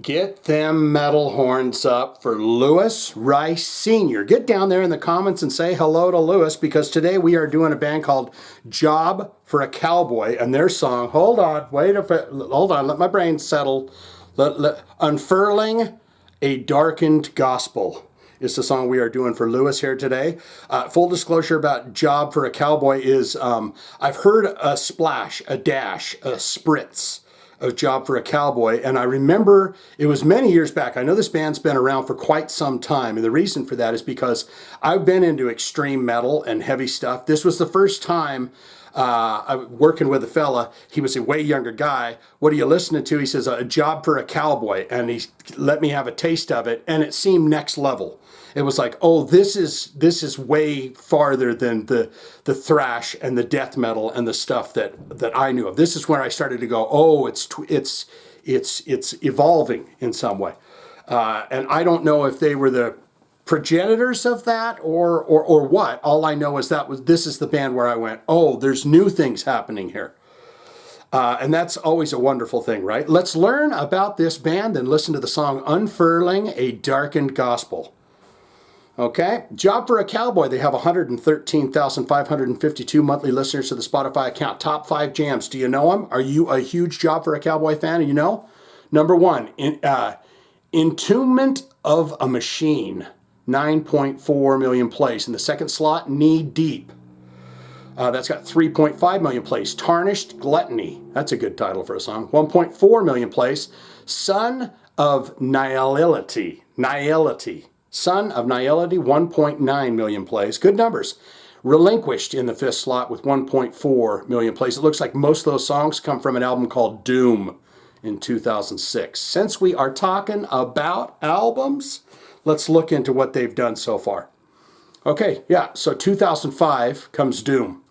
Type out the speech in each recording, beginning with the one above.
Get them metal horns up for Lewis Rice Sr. Get down there in the comments and say hello to Lewis, because today we are doing a band called Job for a Cowboy and their song, hold on, let my brain settle. Unfurling a Darkened Gospel is the song we are doing for Lewis here today. Full disclosure about Job for a Cowboy is I've heard a splash, a dash, a spritz of Job for a Cowboy, and I remember it was many years back. I know this band's been around for quite some time, and the reason for that is because I've been into extreme metal and heavy stuff. This was the first time I was working with a fella. He was a way younger guy. What are you listening to? He says, A Job for a Cowboy, and he let me have a taste of it, and it seemed next level. It was like, oh, this is way farther than the thrash and the death metal and the stuff that I knew of. This is where I started to go, oh, it's evolving in some way. And I don't know if they were the progenitors of that or what. All I know is this is the band where I went, oh, there's new things happening here. And that's always a wonderful thing, right? Let's learn about this band and listen to the song Unfurling a Darkened Gospel. Okay, Job for a Cowboy, they have 113,552 monthly listeners to the Spotify account. Top 5 jams. Do you know them? Are you a huge Job for a Cowboy fan? You know? Number 1, Entombment of a Machine, 9.4 million plays. In the second slot, Knee Deep. That's got 3.5 million plays. Tarnished Gluttony, that's a good title for a song, 1.4 million plays. Son of Nihility. Son of Nihility, 1.9 million plays. Good numbers. Relinquished in the 5th slot with 1.4 million plays. It looks like most of those songs come from an album called Doom in 2006. Since we are talking about albums, let's look into what they've done so far. Okay, yeah, so 2005 comes Doom.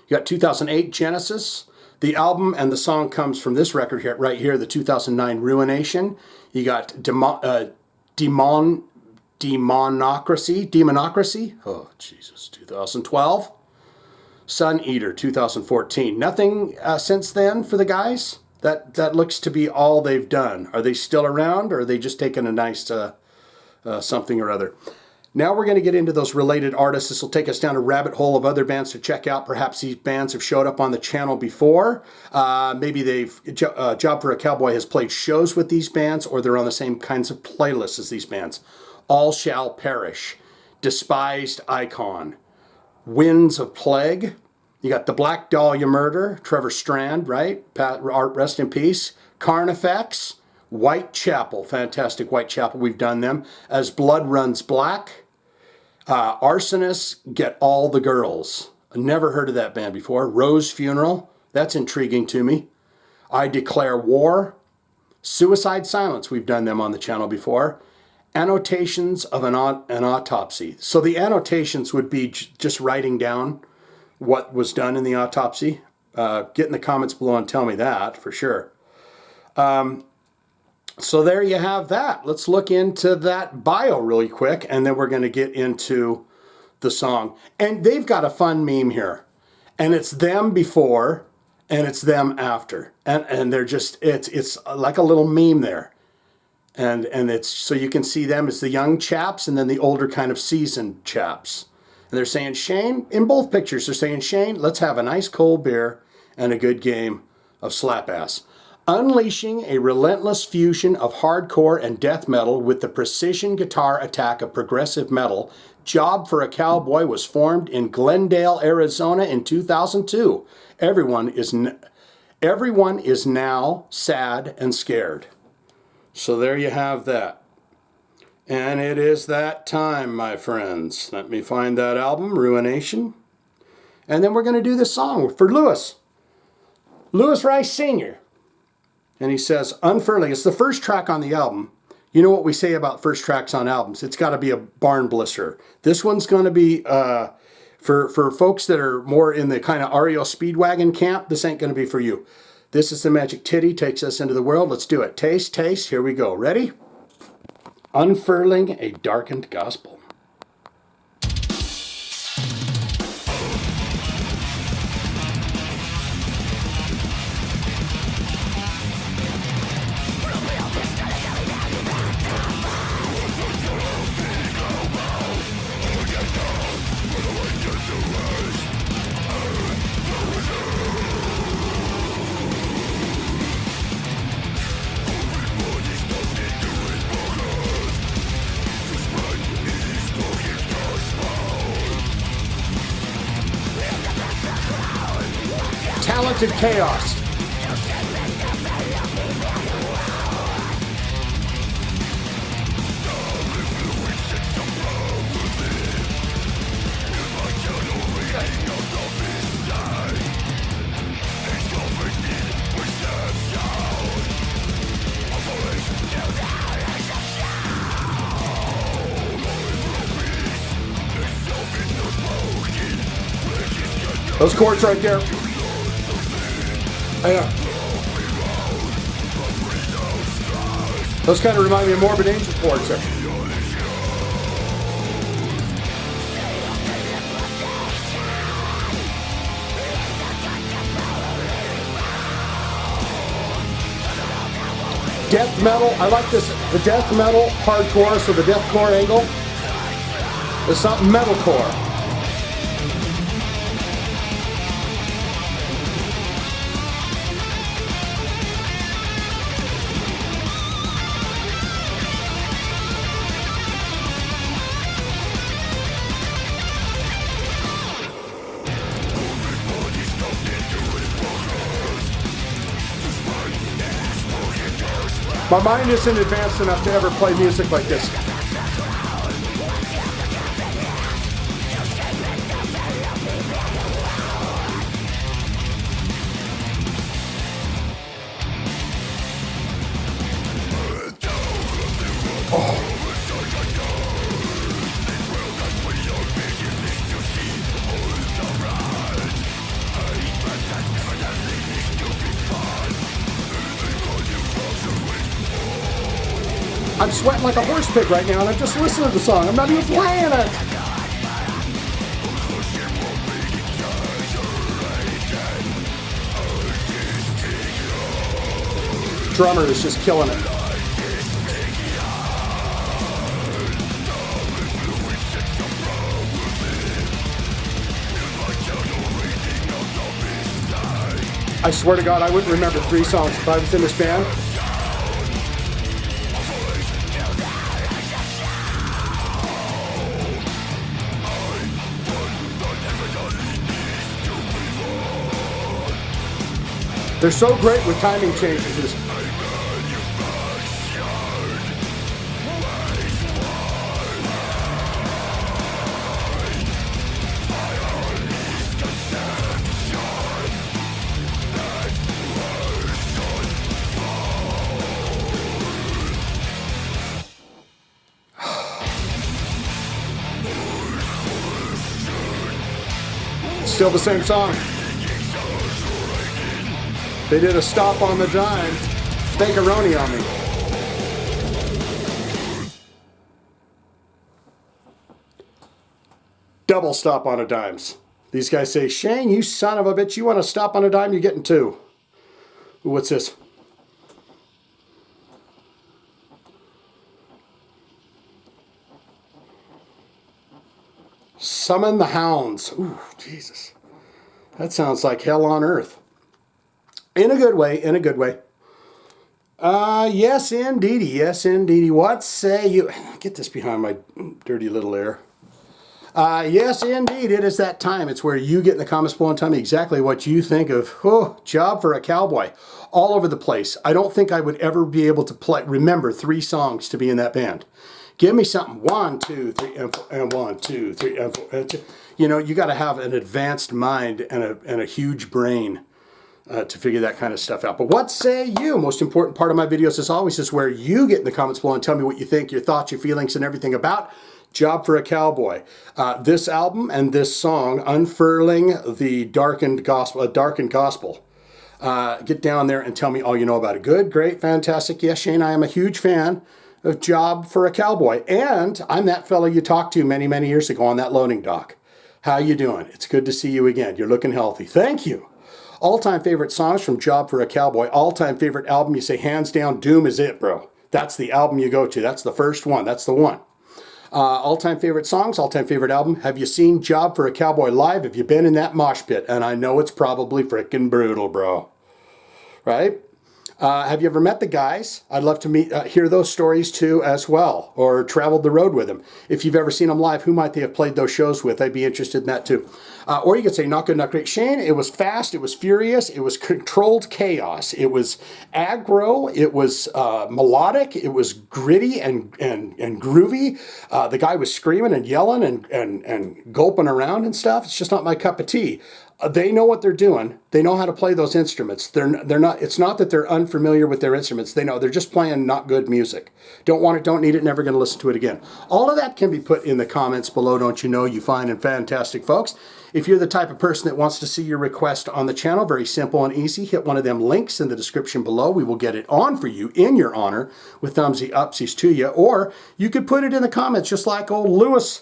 You got 2008 Genesis. The album and the song comes from this record here, right here, the 2009 Ruination. You got Demonocracy. Oh, Jesus. 2012. Sun Eater, 2014. Nothing since then for the guys. That looks to be all they've done. Are they still around, or are they just taking a nice something or other? Now we're going to get into those related artists. This will take us down a rabbit hole of other bands to check out. Perhaps these bands have showed up on the channel before. Maybe Job for a Cowboy has played shows with these bands, or they're on the same kinds of playlists as these bands. All Shall Perish, Despised Icon, Winds of Plague. You got The Black Dahlia Murder, Trevor Strand, right? Rest in peace. Carnifex, Whitechapel, fantastic Whitechapel. We've done them. As Blood Runs Black. Arsonists, Get All the Girls. I never heard of that band before. Rose Funeral, that's intriguing to me. I Declare War. Suicide Silence, we've done them on the channel before. Annotations of an Autopsy. So the annotations would be just writing down what was done in the autopsy. Get in the comments below and tell me that for sure. So there you have that. Let's look into that bio really quick, and then we're going to get into the song. And they've got a fun meme here. And it's them before, and it's them after. And they're just, it's like a little meme there. And it's, so you can see them as the young chaps, and then the older kind of seasoned chaps. And they're saying, Shane, in both pictures, they're saying, Shane, let's have a nice cold beer and a good game of slap ass. Unleashing a relentless fusion of hardcore and death metal with the precision guitar attack of progressive metal, Job for a Cowboy was formed in Glendale, Arizona in 2002. Everyone is now sad and scared. So there you have that. And it is that time, my friends. Let me find that album, Ruination. And then we're going to do this song for Lewis Rice Sr. And he says, Unfurling. It's the first track on the album. You know what we say about first tracks on albums. It's got to be a barn blister. This one's going to be, for folks that are more in the kind of REO Speedwagon camp, this ain't going to be for you. This is the Magic Titty, takes us into the world. Let's do it. Taste, taste. Here we go. Ready? Unfurling a Darkened Gospel. Rub me up Unexpected chaos. Those chords right there. Yeah. Those kind of remind me of Morbid Angel chords there. Death metal, I like this, the death metal hardcore, so the deathcore angle. It's not metalcore. My mind isn't advanced enough to ever play music like this. I'm sweating like a horse pig right now, and I'm just listening to the song. I'm not even playing it. Drummer is just killing it. I swear to God, I wouldn't remember 3 songs if I was in this band. They're so great with timing changes. Still the same song. They did a stop on the dime, fake-a-roni on me. Double stop on a dimes. These guys say, Shane, you son of a bitch, you want to stop on a dime, you're getting 2. Ooh, what's this? Summon the Hounds. Ooh, Jesus. That sounds like hell on earth. In a good way, in a good way. Yes, indeedy, yes, indeedy. What say you? Get this behind my dirty little ear. Yes, indeed, it is that time. It's where you get in the comments below and tell me exactly what you think of Job for a Cowboy. All over the place. I don't think I would ever be able to remember 3 songs to be in that band. Give me something. 1, 2, 3, and 1, 2, 3, and 4. And 2. You know, you got to have an advanced mind and a huge brain to figure that kind of stuff out. But what say you? Most important part of my videos, as always, is where you get in the comments below and tell me what you think, your thoughts, your feelings, and everything about Job for a Cowboy. This album and this song, Unfurling the Darkened Gospel, a Darkened Gospel. Get down there and tell me all you know about it. Good, great, fantastic. Yes, Shane, I am a huge fan of Job for a Cowboy. And I'm that fellow you talked to many, many years ago on that loading dock. How you doing? It's good to see you again. You're looking healthy. Thank you. All-time favorite songs from Job for a Cowboy. All-time favorite album, you say hands down, Doom is it, bro. That's the album you go to. That's the first one. That's the one. All-time favorite songs, all-time favorite album. Have you seen Job for a Cowboy live? Have you been in that mosh pit? And I know it's probably freaking brutal, bro. Right? Have you ever met the guys? I'd love to hear those stories too as well, or traveled the road with them. If you've ever seen them live, who might they have played those shows with? I'd be interested in that too. Or you could say, not good, not great. Shane, it was fast, it was furious, it was controlled chaos, it was aggro, it was melodic, it was gritty and groovy. The guy was screaming and yelling and gulping around and stuff. It's just not my cup of tea. They know what they're doing. They know how to play those instruments. They're not. It's not that they're unfamiliar with their instruments. They know they're just playing not good music. Don't want it. Don't need it. Never going to listen to it again. All of that can be put in the comments below. Don't you know? You fine and fantastic folks. If you're the type of person that wants to see your request on the channel, very simple and easy. Hit one of them links in the description below. We will get it on for you in your honor with thumbsy upsies to you. Or you could put it in the comments just like old Lewis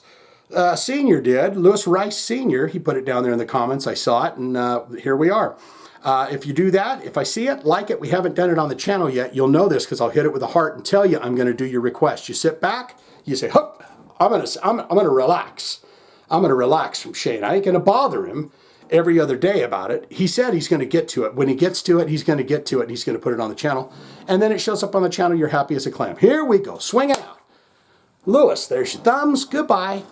Senior did. Lewis Rice Senior, he put it down there in the comments. I saw it, and here we are. If you do that, if I see it, like it, we haven't done it on the channel yet, you'll know this because I'll hit it with a heart and tell you I'm going to do your request. You sit back, you say, "Hup, I'm going to relax. I'm going to relax from Shane. I ain't going to bother him every other day about it. He said he's going to get to it. When he gets to it, he's going to get to it, and he's going to put it on the channel. And then it shows up on the channel. You're happy as a clam. Here we go. Swing it out. Lewis, there's your thumbs. Goodbye."